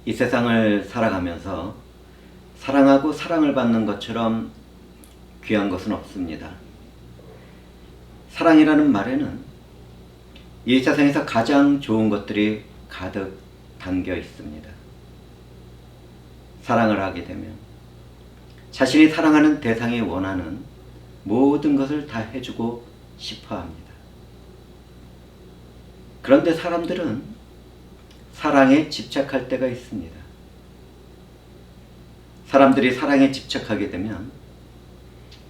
이 세상을 살아가면서 사랑하고 사랑을 받는 것처럼 귀한 것은 없습니다. 사랑이라는 말에는 이 세상에서 가장 좋은 것들이 가득 담겨 있습니다. 사랑을 하게 되면 자신이 사랑하는 대상이 원하는 모든 것을 다 해주고 싶어 합니다. 그런데 사람들은 사랑에 집착할 때가 있습니다. 사람들이 사랑에 집착하게 되면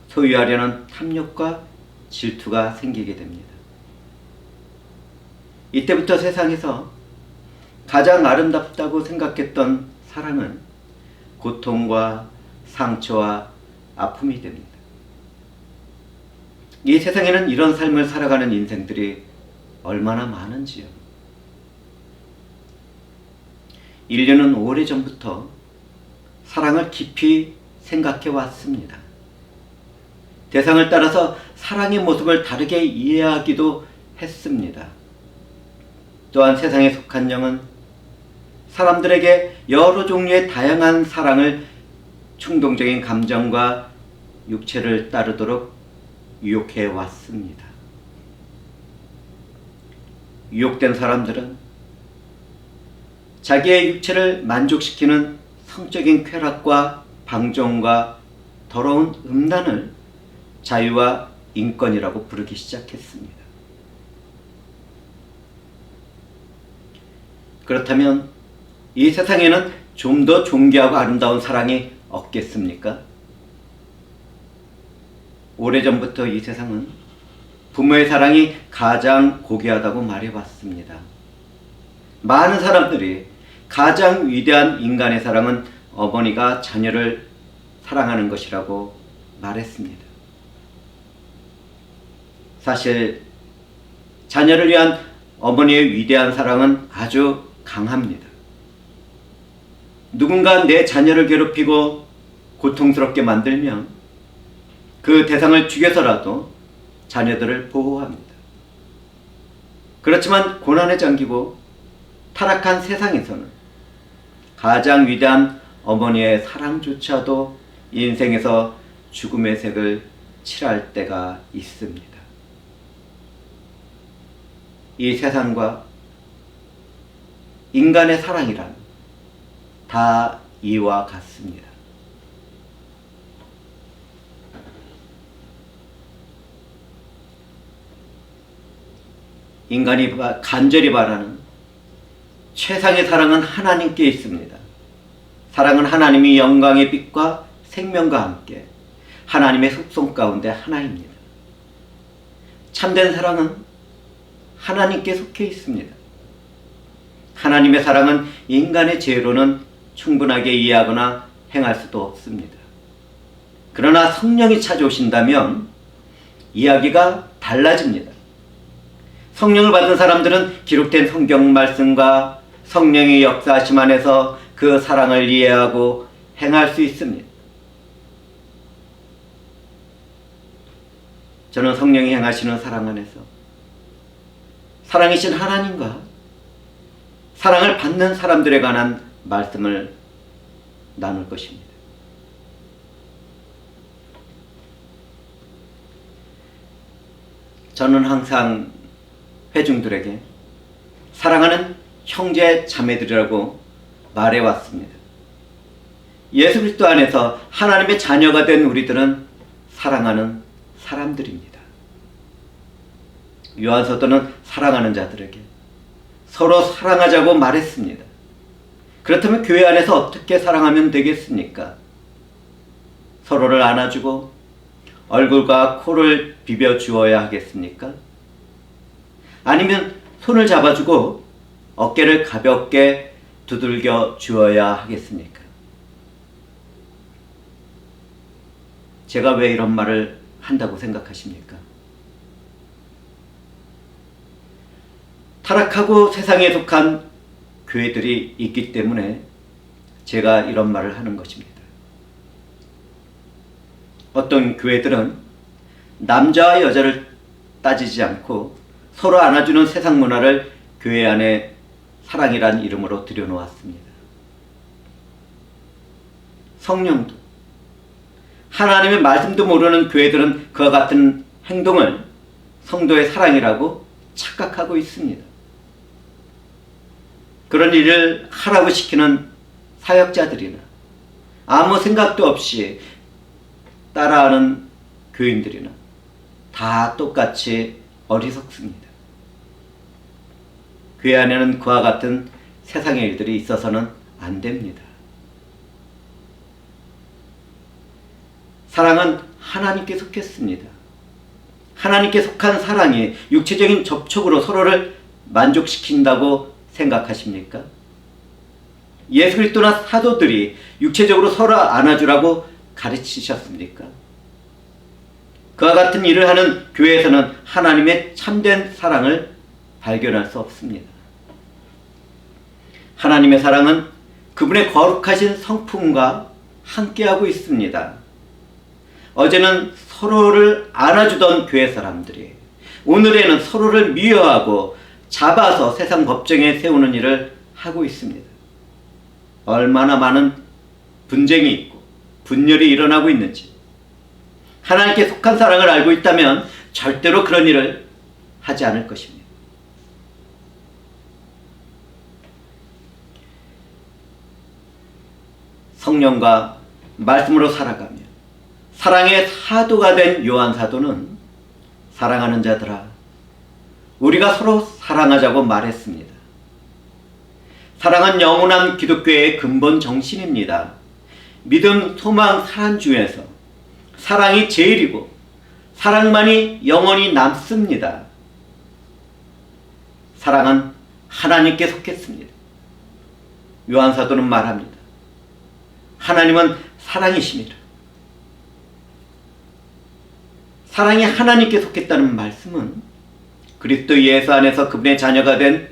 소유하려는 탐욕과 질투가 생기게 됩니다. 이때부터 세상에서 가장 아름답다고 생각했던 사랑은 고통과 상처와 아픔이 됩니다. 이 세상에는 이런 삶을 살아가는 인생들이 얼마나 많은지요. 인류는 오래전부터 사랑을 깊이 생각해 왔습니다. 대상을 따라서 사랑의 모습을 다르게 이해하기도 했습니다. 또한 세상에 속한 영은 사람들에게 여러 종류의 다양한 사랑을 충동적인 감정과 육체를 따르도록 유혹해 왔습니다. 유혹된 사람들은 자기의 육체를 만족시키는 성적인 쾌락과 방종과 더러운 음란을 자유와 인권이라고 부르기 시작했습니다. 그렇다면 이 세상에는 좀 더 존귀하고 아름다운 사랑이 없겠습니까? 오래전부터 이 세상은 부모의 사랑이 가장 고귀하다고 말해왔습니다. 많은 사람들이 가장 위대한 인간의 사랑은 어머니가 자녀를 사랑하는 것이라고 말했습니다. 사실 자녀를 위한 어머니의 위대한 사랑은 아주 강합니다. 누군가 내 자녀를 괴롭히고 고통스럽게 만들면 그 대상을 죽여서라도 자녀들을 보호합니다. 그렇지만 고난에 잠기고 타락한 세상에서는 가장 위대한 어머니의 사랑조차도 인생에서 죽음의 색을 칠할 때가 있습니다. 이 세상과 인간의 사랑이란 다 이와 같습니다. 인간이 간절히 바라는 최상의 사랑은 하나님께 있습니다. 사랑은 하나님이 영광의 빛과 생명과 함께 하나님의 속성 가운데 하나입니다. 참된 사랑은 하나님께 속해 있습니다. 하나님의 사랑은 인간의 죄로는 충분하게 이해하거나 행할 수도 없습니다. 그러나 성령이 찾아오신다면 이야기가 달라집니다. 성령을 받은 사람들은 기록된 성경 말씀과 성령의 역사하심 안에서 그 사랑을 이해하고 행할 수 있습니다. 저는 성령이 행하시는 사랑 안에서 사랑이신 하나님과 사랑을 받는 사람들에 관한 말씀을 나눌 것입니다. 저는 항상 회중들에게 사랑하는 형제 자매들이라고 말해왔습니다. 예수 그리스도 안에서 하나님의 자녀가 된 우리들은 사랑하는 사람들입니다. 요한서도는 사랑하는 자들에게 서로 사랑하자고 말했습니다. 그렇다면 교회 안에서 어떻게 사랑하면 되겠습니까? 서로를 안아주고 얼굴과 코를 비벼주어야 하겠습니까? 아니면 손을 잡아주고 어깨를 가볍게 두들겨 주어야 하겠습니까? 제가 왜 이런 말을 한다고 생각하십니까? 타락하고 세상에 속한 교회들이 있기 때문에 제가 이런 말을 하는 것입니다. 어떤 교회들은 남자와 여자를 따지지 않고 서로 안아주는 세상 문화를 교회 안에 사랑이란 이름으로 들여놓았습니다. 성령도, 하나님의 말씀도 모르는 교회들은 그와 같은 행동을 성도의 사랑이라고 착각하고 있습니다. 그런 일을 하라고 시키는 사역자들이나 아무 생각도 없이 따라하는 교인들이나 다 똑같이 어리석습니다. 교회 안에는 그와 같은 세상의 일들이 있어서는 안 됩니다. 사랑은 하나님께 속했습니다. 하나님께 속한 사랑이 육체적인 접촉으로 서로를 만족시킨다고 생각하십니까? 예수 그리스도나 사도들이 육체적으로 서로 안아주라고 가르치셨습니까? 그와 같은 일을 하는 교회에서는 하나님의 참된 사랑을 발견할 수 없습니다. 하나님의 사랑은 그분의 거룩하신 성품과 함께하고 있습니다. 어제는 서로를 안아주던 교회 사람들이 오늘에는 서로를 미워하고 잡아서 세상 법정에 세우는 일을 하고 있습니다. 얼마나 많은 분쟁이 있고 분열이 일어나고 있는지, 하나님께 속한 사랑을 알고 있다면 절대로 그런 일을 하지 않을 것입니다. 성령과 말씀으로 살아가며 사랑의 사도가 된 요한 사도는 사랑하는 자들아, 우리가 서로 사랑하자고 말했습니다. 사랑은 영원한 기독교의 근본 정신입니다. 믿음, 소망, 사랑 중에서 사랑이 제일이고 사랑만이 영원히 남습니다. 사랑은 하나님께 속했습니다. 요한 사도는 말합니다. 하나님은 사랑이십니다. 사랑이 하나님께 속했다는 말씀은 그리스도 예수 안에서 그분의 자녀가 된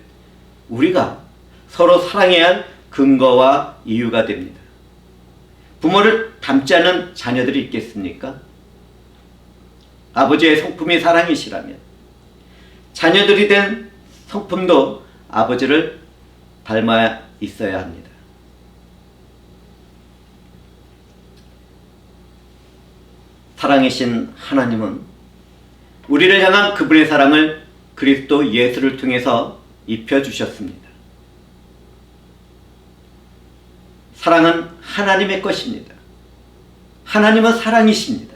우리가 서로 사랑해야 할 근거와 이유가 됩니다. 부모를 닮지 않는 자녀들이 있겠습니까? 아버지의 성품이 사랑이시라면 자녀들이 된 성품도 아버지를 닮아 있어야 합니다. 사랑이신 하나님은 우리를 향한 그분의 사랑을 그리스도 예수를 통해서 입혀주셨습니다. 사랑은 하나님의 것입니다. 하나님은 사랑이십니다.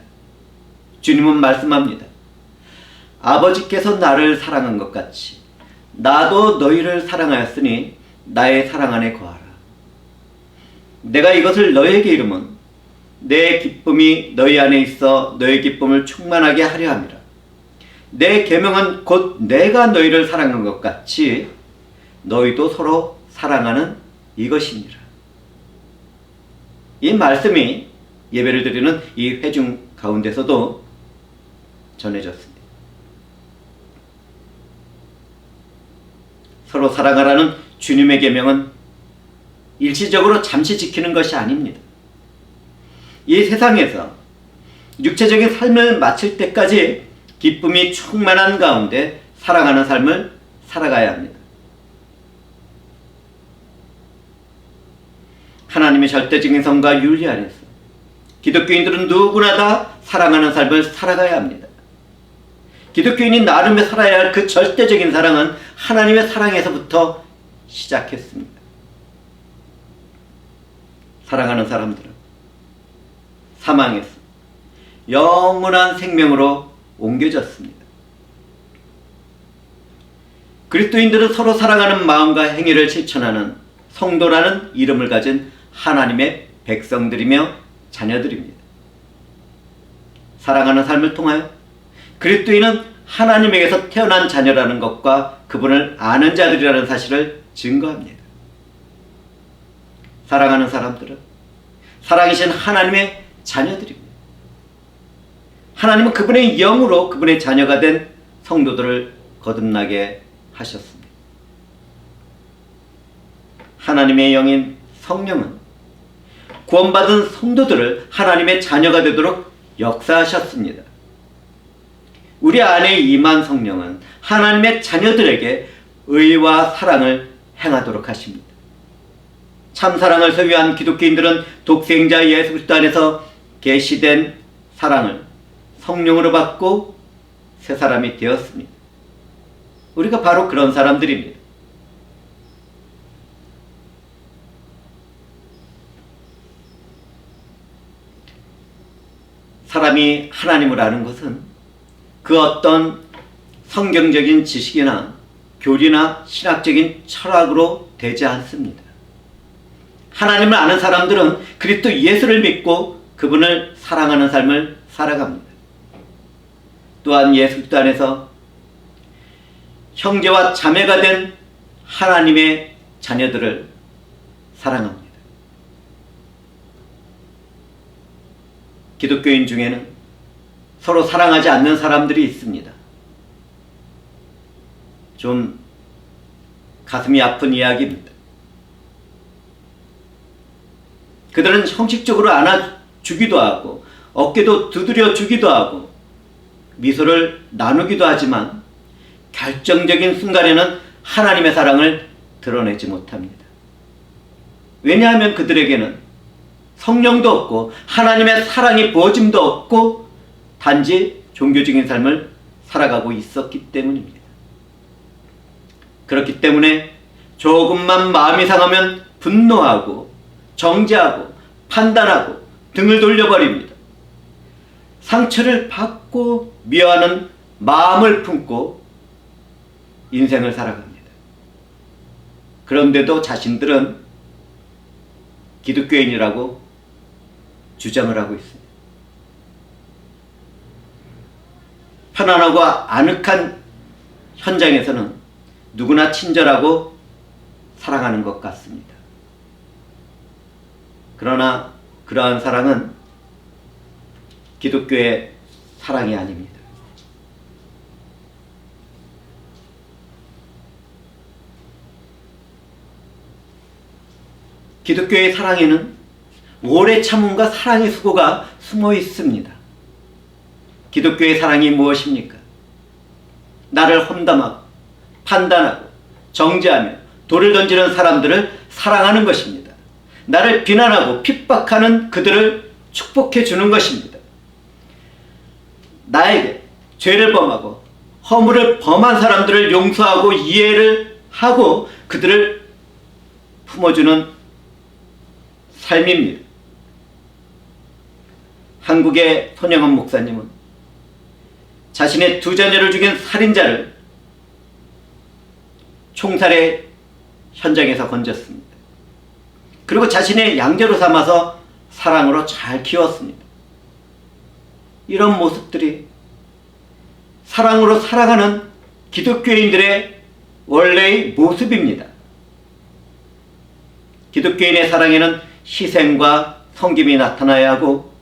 주님은 말씀합니다. 아버지께서 나를 사랑한 것 같이 나도 너희를 사랑하였으니 나의 사랑 안에 거하라. 내가 이것을 너희에게 이름은 내 기쁨이 너희 안에 있어 너희 기쁨을 충만하게 하려 함이라. 내 계명은 곧 내가 너희를 사랑한 것 같이 너희도 서로 사랑하는 이것이니라. 이 말씀이 예배를 드리는 이 회중 가운데서도 전해졌습니다. 서로 사랑하라는 주님의 계명은 일시적으로 잠시 지키는 것이 아닙니다. 이 세상에서 육체적인 삶을 마칠 때까지 기쁨이 충만한 가운데 사랑하는 삶을 살아가야 합니다. 하나님의 절대적인 성과 윤리 안에서 기독교인들은 누구나 다 사랑하는 삶을 살아가야 합니다. 기독교인이 나름의 살아야 할 그 절대적인 사랑은 하나님의 사랑에서부터 시작했습니다. 사랑하는 사람들은 사망에서 영원한 생명으로 옮겨졌습니다. 그리스도인들은 서로 사랑하는 마음과 행위를 실천하는 성도라는 이름을 가진 하나님의 백성들이며 자녀들입니다. 사랑하는 삶을 통하여 그리스도인은 하나님에게서 태어난 자녀라는 것과 그분을 아는 자들이라는 사실을 증거합니다. 사랑하는 사람들은 사랑이신 하나님의 자녀들입니다. 하나님은 그분의 영으로 그분의 자녀가 된 성도들을 거듭나게 하셨습니다. 하나님의 영인 성령은 구원받은 성도들을 하나님의 자녀가 되도록 역사하셨습니다. 우리 안에 임한 성령은 하나님의 자녀들에게 의와 사랑을 행하도록 하십니다. 참사랑을 소유한 기독교인들은 독생자 예수 그리스도 안에서 계시된 사랑을 성령으로 받고 새 사람이 되었습니다. 우리가 바로 그런 사람들입니다. 사람이 하나님을 아는 것은 그 어떤 성경적인 지식이나 교리나 신학적인 철학으로 되지 않습니다. 하나님을 아는 사람들은 그리스도 예수를 믿고 그분을 사랑하는 삶을 살아갑니다. 또한 예수 그리스도 안에서 형제와 자매가 된 하나님의 자녀들을 사랑합니다. 기독교인 중에는 서로 사랑하지 않는 사람들이 있습니다. 좀 가슴이 아픈 이야기입니다. 그들은 형식적으로 안아주기도 하고 어깨도 두드려 주기도 하고 미소를 나누기도 하지만 결정적인 순간에는 하나님의 사랑을 드러내지 못합니다. 왜냐하면 그들에게는 성령도 없고 하나님의 사랑이 부어짐도 없고 단지 종교적인 삶을 살아가고 있었기 때문입니다. 그렇기 때문에 조금만 마음이 상하면 분노하고 정죄하고 판단하고 등을 돌려버립니다. 상처를 받고 미워하는 마음을 품고 인생을 살아갑니다. 그런데도 자신들은 기독교인이라고 주장을 하고 있습니다. 편안하고 아늑한 현장에서는 누구나 친절하고 사랑하는 것 같습니다. 그러나 그러한 사랑은 기독교의 사랑이 아닙니다. 기독교의 사랑에는 오래 참음과 사랑의 수고가 숨어 있습니다. 기독교의 사랑이 무엇입니까? 나를 험담하고 판단하고 정죄하며 돌을 던지는 사람들을 사랑하는 것입니다. 나를 비난하고 핍박하는 그들을 축복해 주는 것입니다. 나에게 죄를 범하고 허물을 범한 사람들을 용서하고 이해를 하고 그들을 품어주는 삶입니다. 한국의 손영원 목사님은 자신의 두 자녀를 죽인 살인자를 총살의 현장에서 건졌습니다. 그리고 자신의 양자로 삼아서 사랑으로 잘 키웠습니다. 이런 모습들이 사랑으로 살아가는 기독교인들의 원래의 모습입니다. 기독교인의 사랑에는 희생과 섬김이 나타나야 하고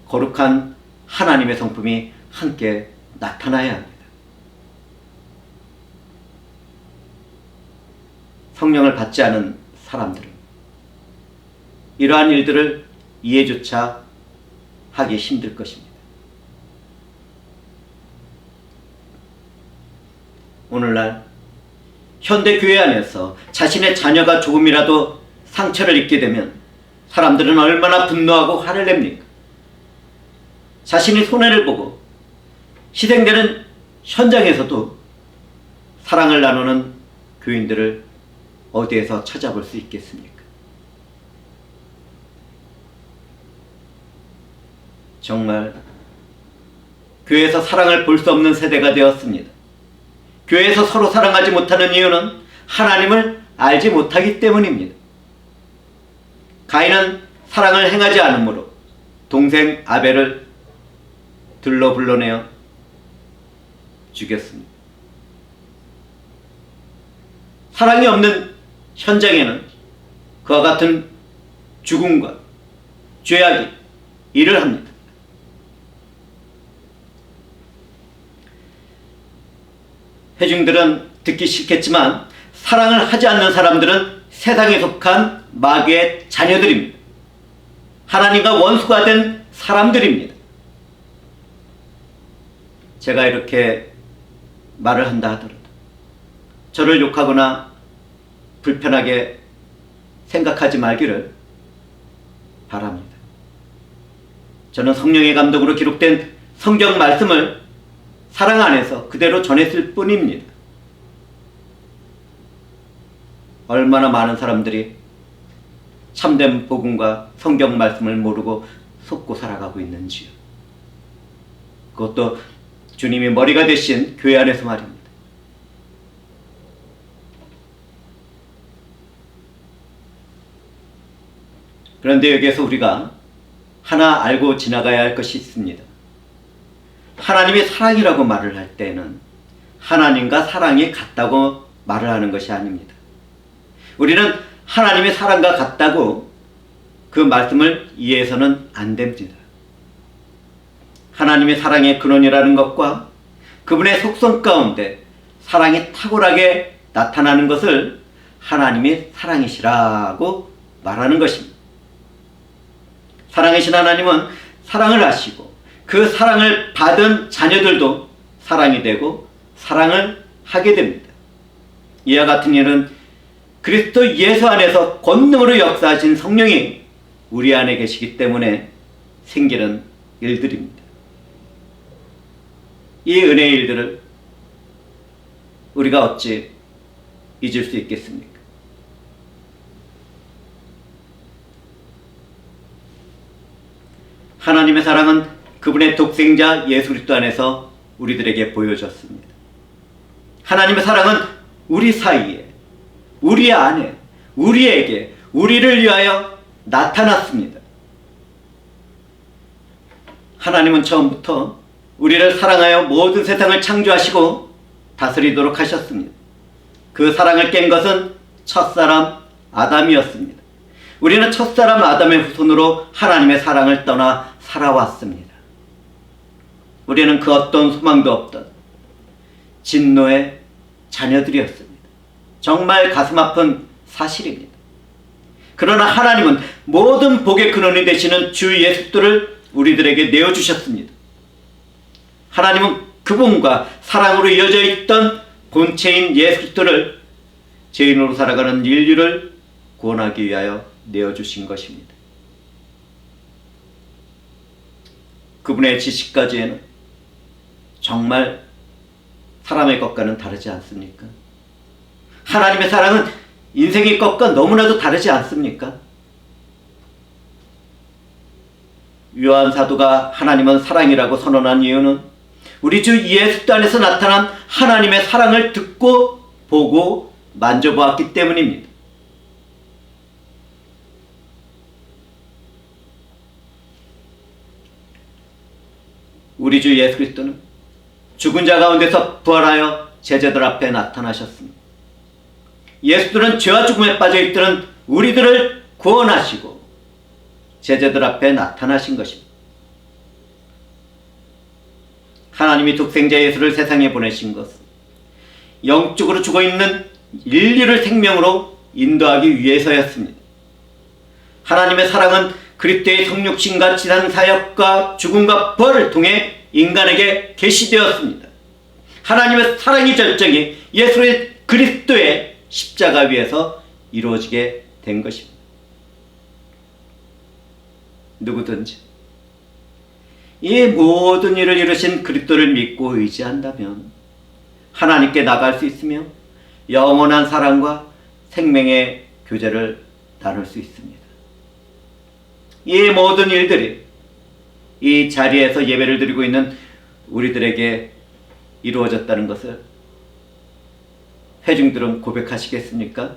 거룩한 하나님의 성품이 함께 나타나야 합니다. 성령을 받지 않은 사람들은 이러한 일들을 이해조차 하기 힘들 것입니다. 오늘날 현대교회 안에서 자신의 자녀가 조금이라도 상처를 입게 되면 사람들은 얼마나 분노하고 화를 냅니까? 자신이 손해를 보고 희생되는 현장에서도 사랑을 나누는 교인들을 어디에서 찾아볼 수 있겠습니까? 정말 교회에서 사랑을 볼 수 없는 세대가 되었습니다. 교회에서 서로 사랑하지 못하는 이유는 하나님을 알지 못하기 때문입니다. 가인은 사랑을 행하지 않으므로 동생 아벨을 들러 불러내어 죽였습니다. 사랑이 없는 현장에는 그와 같은 죽음과 죄악이 일을 합니다. 회중들은 듣기 싫겠지만 사랑을 하지 않는 사람들은 세상에 속한 마귀의 자녀들입니다. 하나님과 원수가 된 사람들입니다. 제가 이렇게 말을 한다 하더라도 저를 욕하거나 불편하게 생각하지 말기를 바랍니다. 저는 성령의 감동으로 기록된 성경 말씀을 사랑 안에서 그대로 전했을 뿐입니다. 얼마나 많은 사람들이 참된 복음과 성경 말씀을 모르고 속고 살아가고 있는지요. 그것도 주님이 머리가 되신 교회 안에서 말입니다. 그런데 여기에서 우리가 하나 알고 지나가야 할 것이 있습니다. 하나님이 사랑이라고 말을 할 때는 하나님과 사랑이 같다고 말을 하는 것이 아닙니다. 우리는 하나님의 사랑과 같다고 그 말씀을 이해해서는 안 됩니다. 하나님의 사랑의 근원이라는 것과 그분의 속성 가운데 사랑이 탁월하게 나타나는 것을 하나님이 사랑이시라고 말하는 것입니다. 사랑이신 하나님은 사랑을 하시고 그 사랑을 받은 자녀들도 사랑이 되고 사랑을 하게 됩니다. 이와 같은 일은 그리스도 예수 안에서 권능으로 역사하신 성령이 우리 안에 계시기 때문에 생기는 일들입니다. 이 은혜의 일들을 우리가 어찌 잊을 수 있겠습니까? 하나님의 사랑은 그분의 독생자 예수 그리스도 안에서 우리들에게 보여졌습니다. 하나님의 사랑은 우리 사이에, 우리 안에, 우리에게, 우리를 위하여 나타났습니다. 하나님은 처음부터 우리를 사랑하여 모든 세상을 창조하시고 다스리도록 하셨습니다. 그 사랑을 깬 것은 첫사람 아담이었습니다. 우리는 첫사람 아담의 후손으로 하나님의 사랑을 떠나 살아왔습니다. 우리는 그 어떤 소망도 없던 진노의 자녀들이었습니다. 정말 가슴 아픈 사실입니다. 그러나 하나님은 모든 복의 근원이 되시는 주 예수 그리스도를 우리들에게 내어주셨습니다. 하나님은 그분과 사랑으로 이어져 있던 본체인 예수 그리스도를 죄인으로 살아가는 인류를 구원하기 위하여 내어주신 것입니다. 그분의 지식까지에는 정말 사람의 것과는 다르지 않습니까? 하나님의 사랑은 인생의 것과 너무나도 다르지 않습니까? 요한 사도가 하나님은 사랑이라고 선언한 이유는 우리 주 예수 그리스도 안에서 나타난 하나님의 사랑을 듣고 보고 만져보았기 때문입니다. 우리 주 예수 그리스도는 죽은 자 가운데서 부활하여 제자들 앞에 나타나셨습니다. 예수들은 죄와 죽음에 빠져 있던 우리들을 구원하시고 제자들 앞에 나타나신 것입니다. 하나님이 독생자 예수를 세상에 보내신 것은 영적으로 죽어있는 인류를 생명으로 인도하기 위해서였습니다. 하나님의 사랑은 그리스도의 성육신과 지상사역과 죽음과 부활을 통해 인간에게 계시되었습니다. 하나님의 사랑의 절정이 예수 그리스도의 십자가 위에서 이루어지게 된 것입니다. 누구든지 이 모든 일을 이루신 그리스도를 믿고 의지한다면 하나님께 나갈 수 있으며 영원한 사랑과 생명의 교제를 나눌 수 있습니다. 이 모든 일들이 이 자리에서 예배를 드리고 있는 우리들에게 이루어졌다는 것을 회중들은 고백하시겠습니까?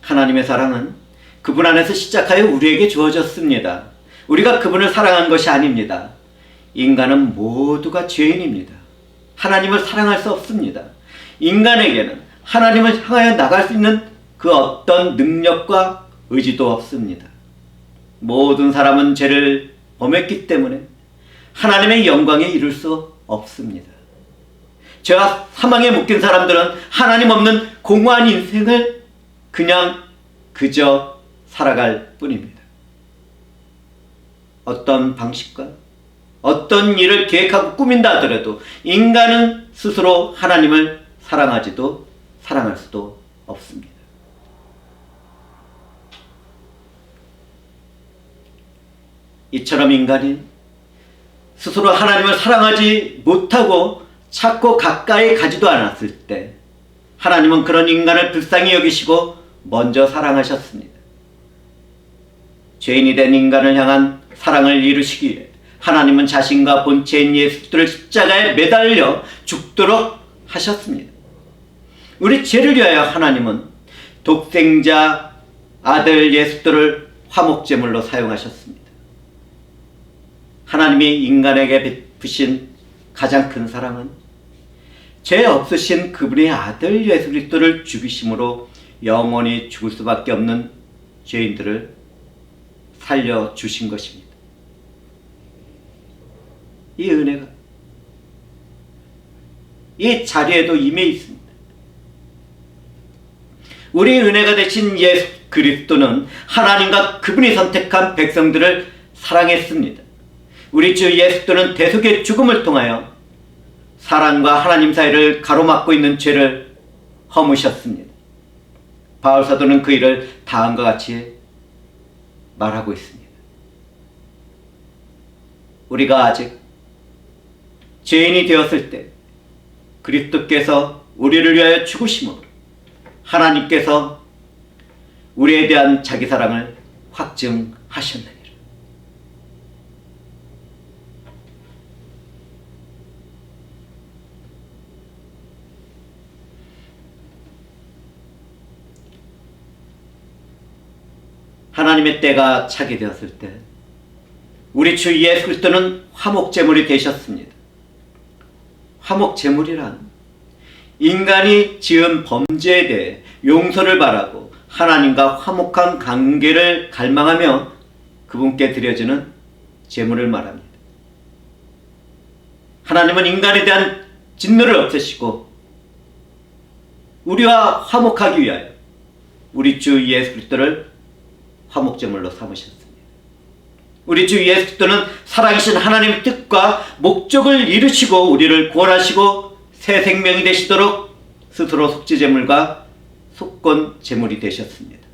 하나님의 사랑은 그분 안에서 시작하여 우리에게 주어졌습니다. 우리가 그분을 사랑한 것이 아닙니다. 인간은 모두가 죄인입니다. 하나님을 사랑할 수 없습니다. 인간에게는 하나님을 향하여 나갈 수 있는 그 어떤 능력과 의지도 없습니다. 모든 사람은 죄를 범했기 때문에 하나님의 영광에 이룰 수 없습니다. 죄와 사망에 묶인 사람들은 하나님 없는 공허한 인생을 그저 살아갈 뿐입니다. 어떤 방식과 어떤 일을 계획하고 꾸민다 하더라도 인간은 스스로 하나님을 사랑할 수도 없습니다. 이처럼 인간이 스스로 하나님을 사랑하지 못하고 찾고 가까이 가지도 않았을 때 하나님은 그런 인간을 불쌍히 여기시고 먼저 사랑하셨습니다. 죄인이 된 인간을 향한 사랑을 이루시기 위해 하나님은 자신과 본체인 예수 그리스도를 십자가에 매달려 죽도록 하셨습니다. 우리 죄를 위하여 하나님은 독생자 아들 예수 그리스도를 화목제물로 사용하셨습니다. 하나님이 인간에게 베푸신 가장 큰 사랑은 죄 없으신 그분의 아들 예수 그리스도를 죽이심으로 영원히 죽을 수밖에 없는 죄인들을 살려주신 것입니다. 이 은혜가 이 자리에도 임해 있습니다. 우리 은혜가 되신 예수 그리스도는 하나님과 그분이 선택한 백성들을 사랑했습니다. 우리 주 예수 그리스도는 대속의 죽음을 통하여 사랑과 하나님 사이를 가로막고 있는 죄를 허무셨습니다. 바울 사도는 그 일을 다음과 같이 말하고 있습니다. 우리가 아직 죄인이 되었을 때 그리스도께서 우리를 위하여 죽으심으로 하나님께서 우리에 대한 자기 사랑을 확증하셨느니라. 하나님의 때가 차게 되었을 때 우리 주 예수 그리스도는 화목제물이 되셨습니다. 화목제물이란 인간이 지은 범죄에 대해 용서를 바라고 하나님과 화목한 관계를 갈망하며 그분께 드려지는 제물을 말합니다. 하나님은 인간에 대한 진노를 없애시고 우리와 화목하기 위하여 우리 주 예수 그리스도를 화목제물로 삼으셨습니다. 우리 주 예수 그리스도는 살아계신 하나님의 뜻과 목적을 이루시고 우리를 구원하시고 새 생명이 되시도록 스스로 속죄제물과 속건제물이 되셨습니다.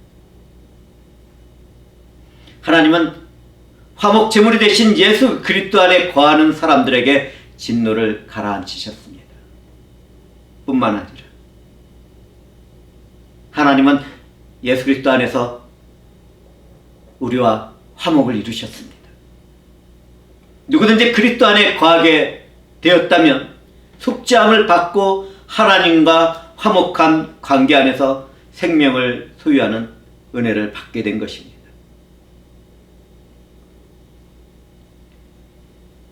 하나님은 화목제물이 되신 예수 그리스도 안에 거하는 사람들에게 진노를 가라앉히셨습니다. 뿐만 아니라 하나님은 예수 그리스도 안에서 우리와 화목을 이루셨습니다. 누구든지 그리스도 안에 거하게 되었다면 속죄함을 받고 하나님과 화목한 관계 안에서 생명을 소유하는 은혜를 받게 된 것입니다.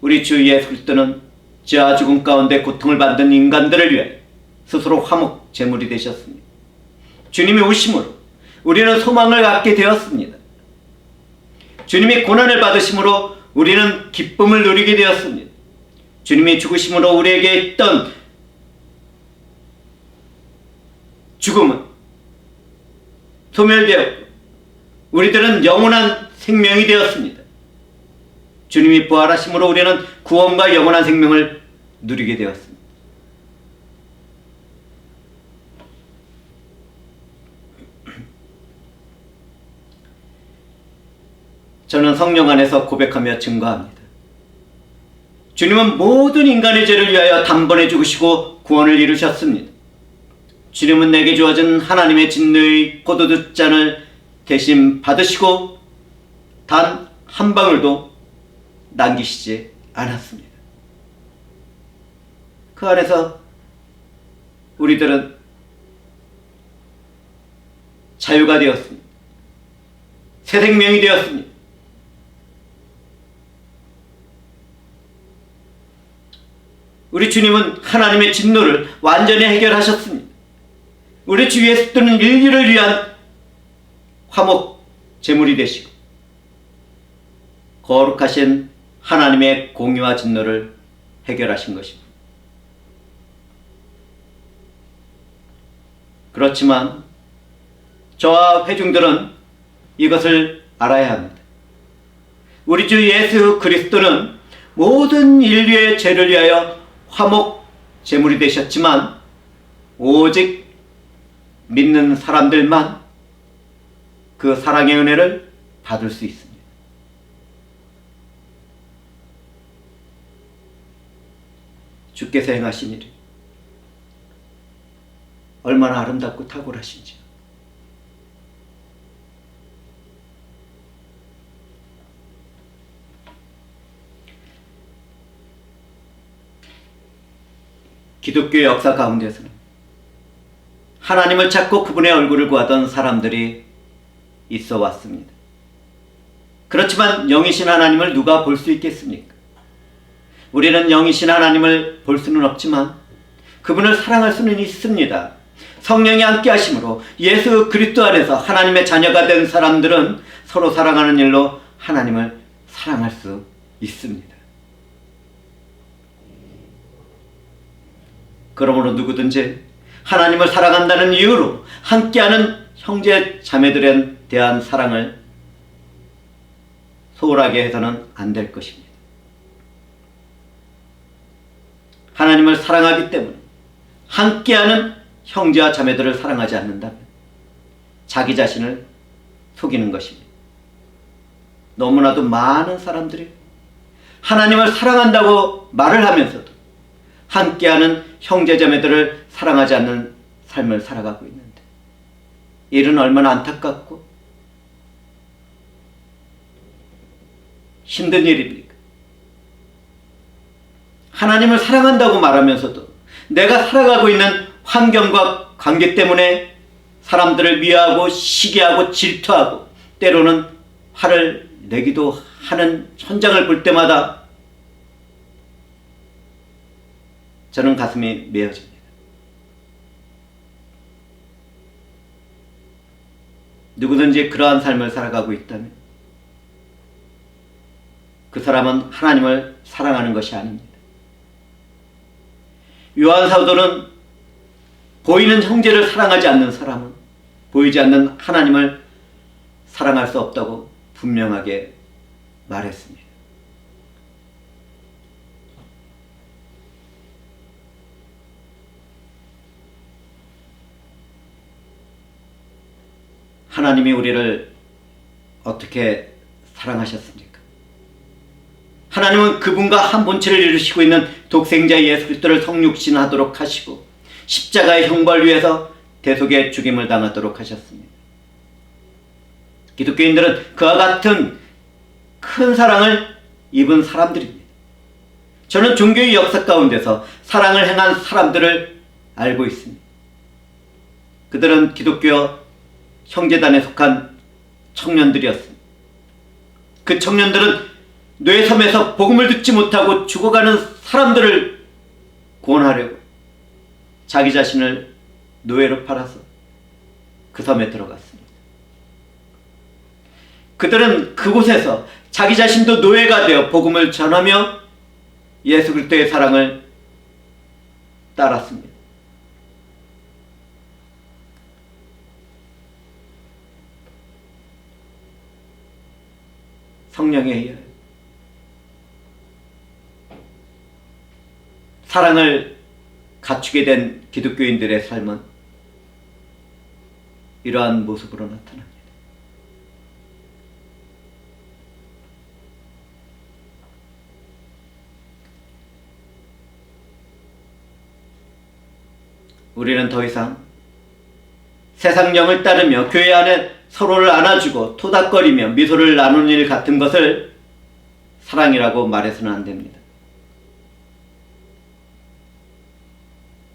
우리 주 예수 그리스도는 죄와 죽음 가운데 고통을 받는 인간들을 위해 스스로 화목 제물이 되셨습니다. 주님이 오심으로 우리는 소망을 갖게 되었습니다. 주님이 고난을 받으심으로 우리는 기쁨을 누리게 되었습니다. 주님이 죽으심으로 우리에게 있던 죽음은 소멸되었고 우리들은 영원한 생명이 되었습니다. 주님이 부활하심으로 우리는 구원과 영원한 생명을 누리게 되었습니다. 저는 성령 안에서 고백하며 증거합니다. 주님은 모든 인간의 죄를 위하여 단번에 죽으시고 구원을 이루셨습니다. 주님은 내게 주어진 하나님의 진노의 포도주 잔을 대신 받으시고 단 한 방울도 남기시지 않았습니다. 그 안에서 우리들은 자유가 되었습니다. 새 생명이 되었습니다. 우리 주님은 하나님의 진노를 완전히 해결하셨습니다. 우리 주 예수님은 인류를 위한 화목 제물이 되시고 거룩하신 하나님의 공의와 진노를 해결하신 것입니다. 그렇지만 저와 회중들은 이것을 알아야 합니다. 우리 주 예수 그리스도는 모든 인류의 죄를 위하여 화목 제물이 되셨지만 오직 믿는 사람들만 그 사랑의 은혜를 받을 수 있습니다. 주께서 행하신 일이 얼마나 아름답고 탁월하신지. 기독교의 역사 가운데서는 하나님을 찾고 그분의 얼굴을 구하던 사람들이 있어 왔습니다. 그렇지만 영이신 하나님을 누가 볼 수 있겠습니까? 우리는 영이신 하나님을 볼 수는 없지만 그분을 사랑할 수는 있습니다. 성령이 함께 하심으로 예수 그리스도 안에서 하나님의 자녀가 된 사람들은 서로 사랑하는 일로 하나님을 사랑할 수 있습니다. 그러므로 누구든지 하나님을 사랑한다는 이유로 함께하는 형제 자매들에 대한 사랑을 소홀하게 해서는 안 될 것입니다. 하나님을 사랑하기 때문에 함께하는 형제와 자매들을 사랑하지 않는다면 자기 자신을 속이는 것입니다. 너무나도 많은 사람들이 하나님을 사랑한다고 말을 하면서도 함께하는 형제자매들을 사랑하지 않는 삶을 살아가고 있는데 이는 얼마나 안타깝고 힘든 일입니까? 하나님을 사랑한다고 말하면서도 내가 살아가고 있는 환경과 관계 때문에 사람들을 미워하고 시기하고 질투하고 때로는 화를 내기도 하는 현장을 볼 때마다 저는 가슴이 메어집니다. 누구든지 그러한 삶을 살아가고 있다면 그 사람은 하나님을 사랑하는 것이 아닙니다. 요한 사도는 보이는 형제를 사랑하지 않는 사람은 보이지 않는 하나님을 사랑할 수 없다고 분명하게 말했습니다. 하나님이 우리를 어떻게 사랑하셨습니까? 하나님은 그분과 한 본체를 이루시고 있는 독생자 예수 그리스도를 성육신하도록 하시고 십자가의 형벌 위에서 대속의 죽임을 당하도록 하셨습니다. 기독교인들은 그와 같은 큰 사랑을 입은 사람들입니다. 저는 종교의 역사 가운데서 사랑을 행한 사람들을 알고 있습니다. 그들은 기독교 형제단에 속한 청년들이었습니다. 그 청년들은 뇌섬에서 복음을 듣지 못하고 죽어가는 사람들을 구원하려고 자기 자신을 노예로 팔아서 그 섬에 들어갔습니다. 그들은 그곳에서 자기 자신도 노예가 되어 복음을 전하며 예수 그리스도의 사랑을 따랐습니다. 성령에 의하여 사랑을 갖추게 된 기독교인들의 삶은 이러한 모습으로 나타납니다. 우리는 더 이상 세상 영을 따르며 교회 안에 서로를 안아주고 토닥거리며 미소를 나누는 일 같은 것을 사랑이라고 말해서는 안 됩니다.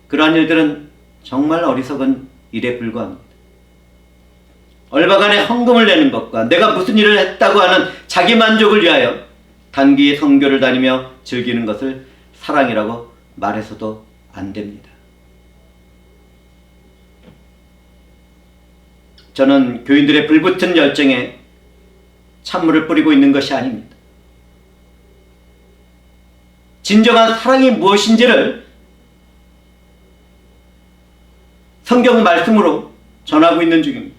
그러한 일들은 정말 어리석은 일에 불과합니다. 얼마간의 헌금을 내는 것과 내가 무슨 일을 했다고 하는 자기 만족을 위하여 단기 선교를 다니며 즐기는 것을 사랑이라고 말해서도 안 됩니다. 저는 교인들의 불붙은 열정에 찬물을 뿌리고 있는 것이 아닙니다. 진정한 사랑이 무엇인지를 성경 말씀으로 전하고 있는 중입니다.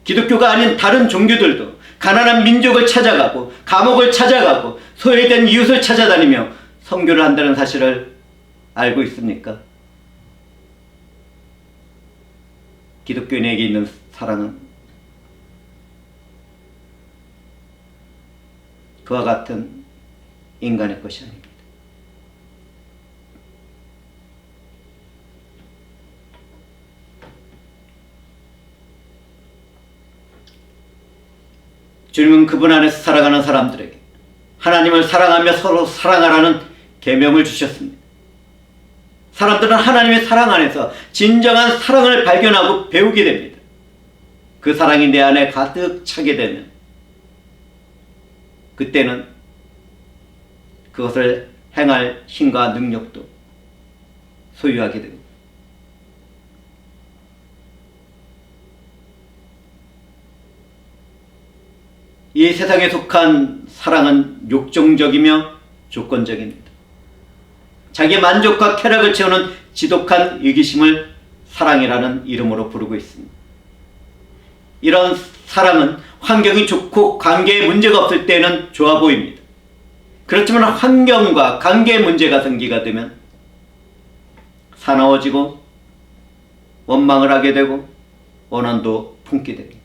기독교가 아닌 다른 종교들도 가난한 민족을 찾아가고 감옥을 찾아가고 소외된 이웃을 찾아다니며 선교를 한다는 사실을 알고 있습니까? 기독교인에게 있는 사랑은 그와 같은 인간의 것이 아닙니다. 주님은 그분 안에서 살아가는 사람들에게 하나님을 사랑하며 서로 사랑하라는 계명을 주셨습니다. 사람들은 하나님의 사랑 안에서 진정한 사랑을 발견하고 배우게 됩니다. 그 사랑이 내 안에 가득 차게 되면 그때는 그것을 행할 힘과 능력도 소유하게 됩니다. 이 세상에 속한 사랑은 욕정적이며 조건적입니다. 자기 만족과 쾌락을 채우는 지독한 이기심을 사랑이라는 이름으로 부르고 있습니다. 이런 사랑은 환경이 좋고 관계에 문제가 없을 때는 좋아 보입니다. 그렇지만 환경과 관계에 문제가 생기게 되면 사나워지고 원망을 하게 되고 원한도 품게 됩니다.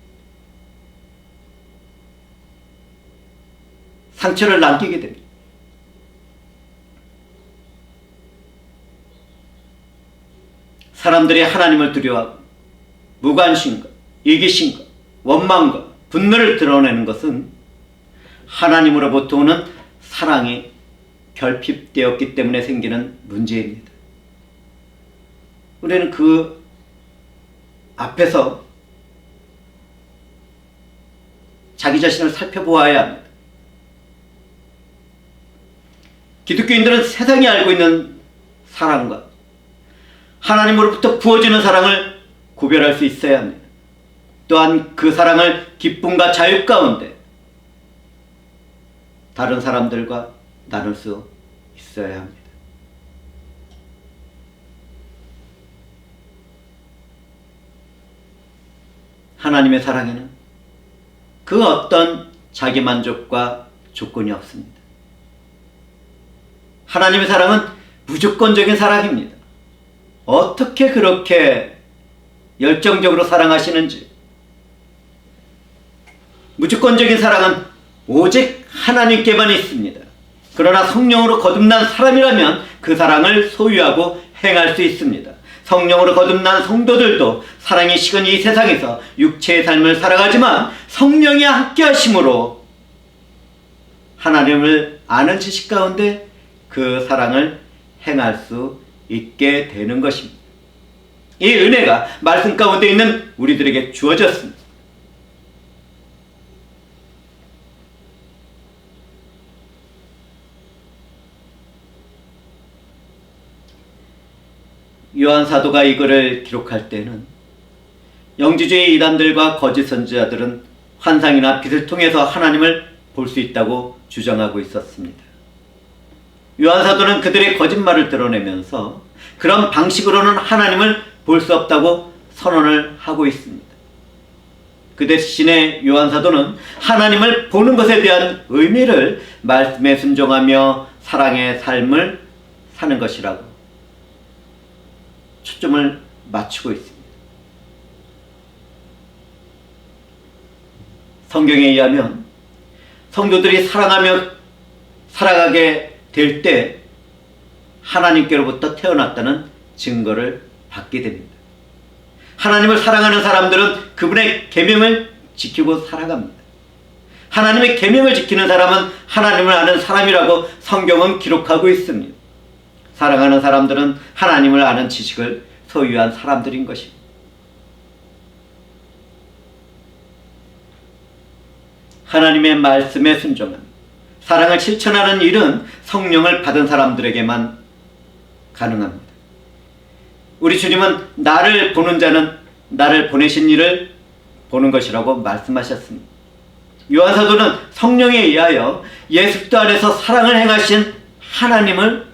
상처를 남기게 됩니다. 사람들이 하나님을 두려워하고 무관심과 이기심과 원망과 분노를 드러내는 것은 하나님으로부터 오는 사랑이 결핍되었기 때문에 생기는 문제입니다. 우리는 그 앞에서 자기 자신을 살펴보아야 합니다. 기독교인들은 세상이 알고 있는 사랑과 하나님으로부터 부어지는 사랑을 구별할 수 있어야 합니다. 또한 그 사랑을 기쁨과 자유 가운데 다른 사람들과 나눌 수 있어야 합니다. 하나님의 사랑에는 그 어떤 자기 만족과 조건이 없습니다. 하나님의 사랑은 무조건적인 사랑입니다. 어떻게 그렇게 열정적으로 사랑하시는지. 무조건적인 사랑은 오직 하나님께만 있습니다. 그러나 성령으로 거듭난 사람이라면 그 사랑을 소유하고 행할 수 있습니다. 성령으로 거듭난 성도들도 사랑이 식은 이 세상에서 육체의 삶을 살아가지만 성령이 함께 하심으로 하나님을 아는 지식 가운데 그 사랑을 행할 수 있게 되는 것입니다. 이 은혜가 말씀 가운데 있는 우리들에게 주어졌습니다. 요한 사도가 이거를 기록할 때는 영지주의 이단들과 거짓 선지자들은 환상이나 빛을 통해서 하나님을 볼 수 있다고 주장하고 있었습니다. 요한 사도는 그들의 거짓말을 드러내면서 그런 방식으로는 하나님을 볼 수 없다고 선언을 하고 있습니다. 그 대신에 요한 사도는 하나님을 보는 것에 대한 의미를 말씀에 순종하며 사랑의 삶을 사는 것이라고 초점을 맞추고 있습니다. 성경에 의하면 성도들이 사랑하며 살아가게 될 때 하나님께로부터 태어났다는 증거를 받게 됩니다. 하나님을 사랑하는 사람들은 그분의 계명을 지키고 살아갑니다. 하나님의 계명을 지키는 사람은 하나님을 아는 사람이라고 성경은 기록하고 있습니다. 사랑하는 사람들은 하나님을 아는 지식을 소유한 사람들인 것입니다. 하나님의 말씀에 순종한 사랑을 실천하는 일은 성령을 받은 사람들에게만 가능합니다. 우리 주님은 나를 보는 자는 나를 보내신 이를 보는 것이라고 말씀하셨습니다. 요한사도는 성령에 의하여 예수 그리스도 안에서 사랑을 행하신 하나님을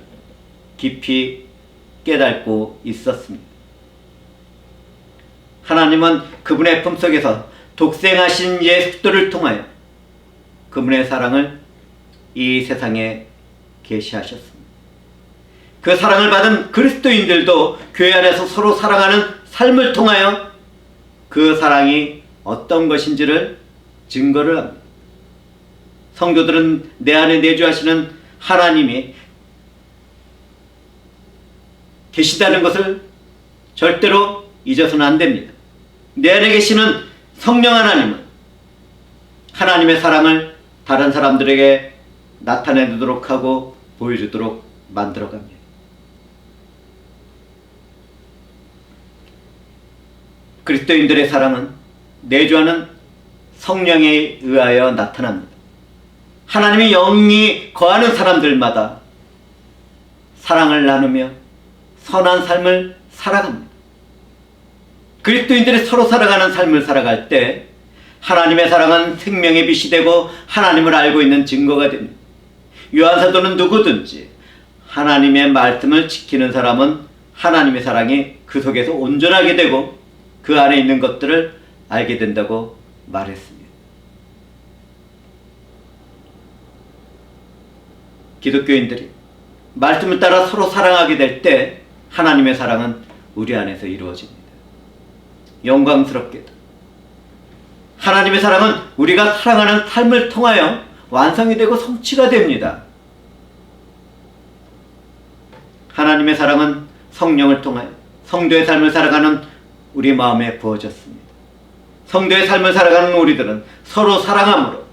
깊이 깨닫고 있었습니다. 하나님은 그분의 품속에서 독생하신 예수 그리스도를 통하여 그분의 사랑을 이 세상에 계시하셨습니다. 그 사랑을 받은 그리스도인들도 교회 안에서 서로 사랑하는 삶을 통하여 그 사랑이 어떤 것인지를 증거를 합니다. 성도들은 내 안에 내주하시는 하나님이 계시다는 것을 절대로 잊어서는 안 됩니다. 내 안에 계시는 성령 하나님은 하나님의 사랑을 다른 사람들에게 나타내도록 하고 보여주도록 만들어갑니다. 그리스도인들의 사랑은 내주하는 성령에 의하여 나타납니다. 하나님의 영이 거하는 사람들마다 사랑을 나누며 선한 삶을 살아갑니다. 그리스도인들이 서로 살아가는 삶을 살아갈 때 하나님의 사랑은 생명의 빛이 되고 하나님을 알고 있는 증거가 됩니다. 요한사도는 누구든지 하나님의 말씀을 지키는 사람은 하나님의 사랑이 그 속에서 온전하게 되고 그 안에 있는 것들을 알게 된다고 말했습니다. 기독교인들이 말씀을 따라 서로 사랑하게 될 때 하나님의 사랑은 우리 안에서 이루어집니다. 영광스럽게도 하나님의 사랑은 우리가 사랑하는 삶을 통하여 완성이 되고 성취가 됩니다. 하나님의 사랑은 성령을 통하여 성도의 삶을 살아가는 우리 마음에 부어졌습니다. 성도의 삶을 살아가는 우리들은 서로 사랑함으로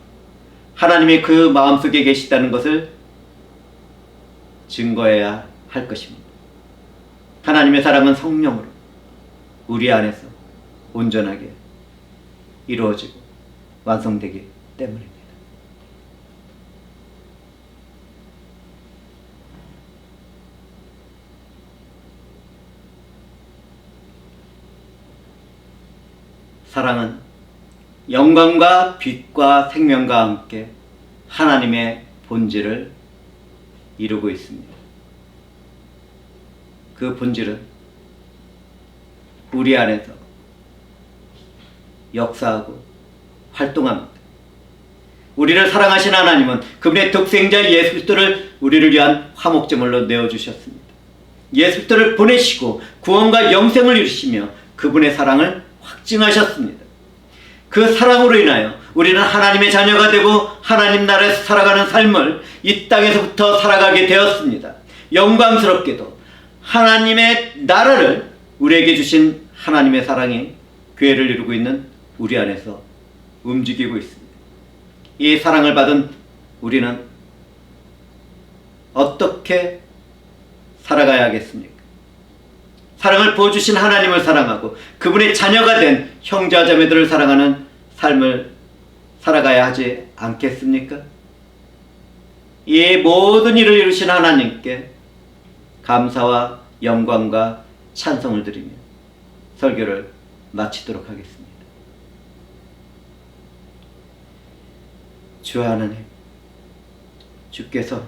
하나님이 그 마음속에 계시다는 것을 증거해야 할 것입니다. 하나님의 사랑은 성령으로 우리 안에서 온전하게 이루어지고 완성되기 때문입니다. 사랑은 영광과 빛과 생명과 함께 하나님의 본질을 이루고 있습니다. 그 본질은 우리 안에서 역사하고 활동합니다. 우리를 사랑하신 하나님은 그분의 독생자 예수 그리스도를 우리를 위한 화목제물로 내어주셨습니다. 예수 그리스도를 보내시고 구원과 영생을 이루시며 그분의 사랑을 확증하셨습니다. 그 사랑으로 인하여 우리는 하나님의 자녀가 되고 하나님 나라에서 살아가는 삶을 이 땅에서부터 살아가게 되었습니다. 영광스럽게도 하나님의 나라를 우리에게 주신 하나님의 사랑이 교회를 이루고 있는 우리 안에서 움직이고 있습니다. 이 사랑을 받은 우리는 어떻게 살아가야 하겠습니까? 사랑을 부어주신 하나님을 사랑하고 그분의 자녀가 된 형제와 자매들을 사랑하는 삶을 살아가야 하지 않겠습니까? 이 모든 일을 이루신 하나님께 감사와 영광과 찬송을 드리며 설교를 마치도록 하겠습니다. 주 하나님, 주께서